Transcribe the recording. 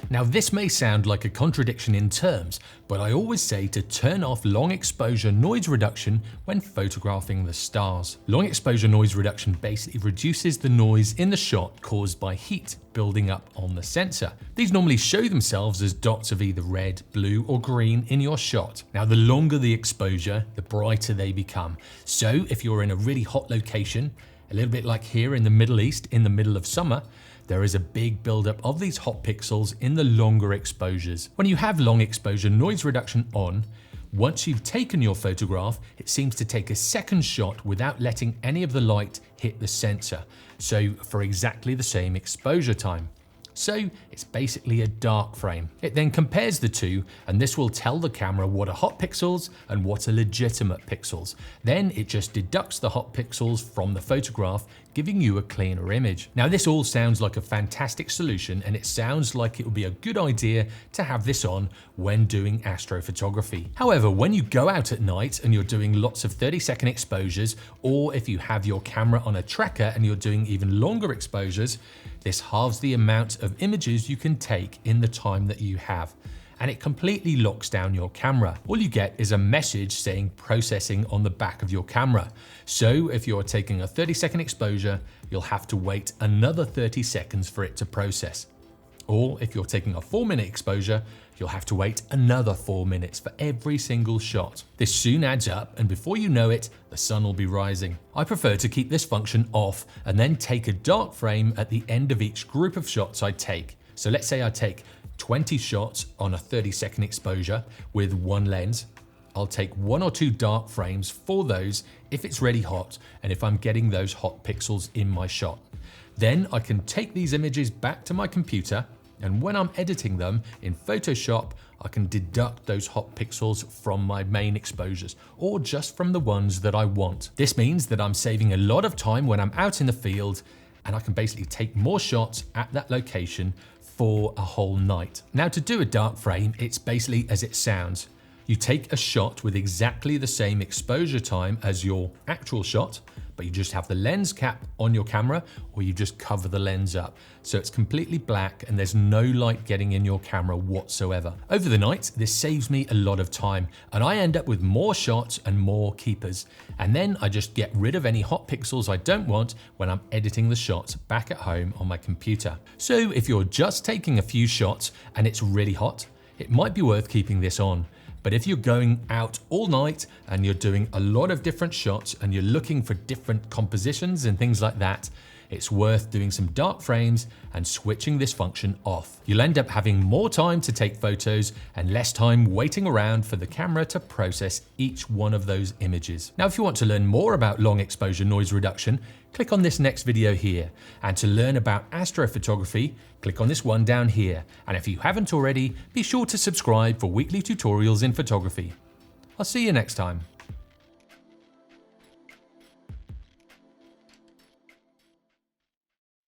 Now this may sound like a contradiction in terms, but I always say to turn off long exposure noise reduction when photographing the stars. Long exposure noise reduction basically reduces the noise in the shot caused by heat building up on the sensor. These normally show themselves as dots of either red, blue or green in your shot. Now the longer the exposure, the brighter they become. So if you're in a really hot location, a little bit like here in the Middle East in the middle of summer, there is a big buildup of these hot pixels in the longer exposures. When you have long exposure noise reduction on, once you've taken your photograph, it seems to take a second shot without letting any of the light hit the sensor. So for exactly the same exposure time. So it's basically a dark frame. It then compares the two, and this will tell the camera what are hot pixels and what are legitimate pixels. Then it just deducts the hot pixels from the photograph, giving you a cleaner image. Now this all sounds like a fantastic solution, and it sounds like it would be a good idea to have this on when doing astrophotography. However, when you go out at night and you're doing lots of 30-second exposures, or if you have your camera on a tracker and you're doing even longer exposures, this halves the amount of images you can take in the time that you have, and it completely locks down your camera. All you get is a message saying processing on the back of your camera. So if you're taking a 30-second exposure, you'll have to wait another 30 seconds for it to process. Or if you're taking a 4-minute exposure, you'll have to wait another 4 minutes for every single shot. This soon adds up, and before you know it, the sun will be rising. I prefer to keep this function off and then take a dark frame at the end of each group of shots I take. So let's say I take 20 shots on a 30-second exposure with one lens. I'll take 1 or 2 dark frames for those if it's really hot and if I'm getting those hot pixels in my shot. Then I can take these images back to my computer, and when I'm editing them in Photoshop, I can deduct those hot pixels from my main exposures, or just from the ones that I want. This means that I'm saving a lot of time when I'm out in the field, and I can basically take more shots at that location for a whole night. Now to do a dark frame, it's basically as it sounds. You take a shot with exactly the same exposure time as your actual shot, but you just have the lens cap on your camera, or you just cover the lens up. So it's completely black and there's no light getting in your camera whatsoever. Over the night, this saves me a lot of time, and I end up with more shots and more keepers. And then I just get rid of any hot pixels I don't want when I'm editing the shots back at home on my computer. So if you're just taking a few shots and it's really hot, it might be worth keeping this on. But if you're going out all night and you're doing a lot of different shots and you're looking for different compositions and things like that, it's worth doing some dark frames and switching this function off. You'll end up having more time to take photos and less time waiting around for the camera to process each one of those images. Now, if you want to learn more about long exposure noise reduction, click on this next video here. And to learn about astrophotography, click on this one down here. And if you haven't already, be sure to subscribe for weekly tutorials in photography. I'll see you next time.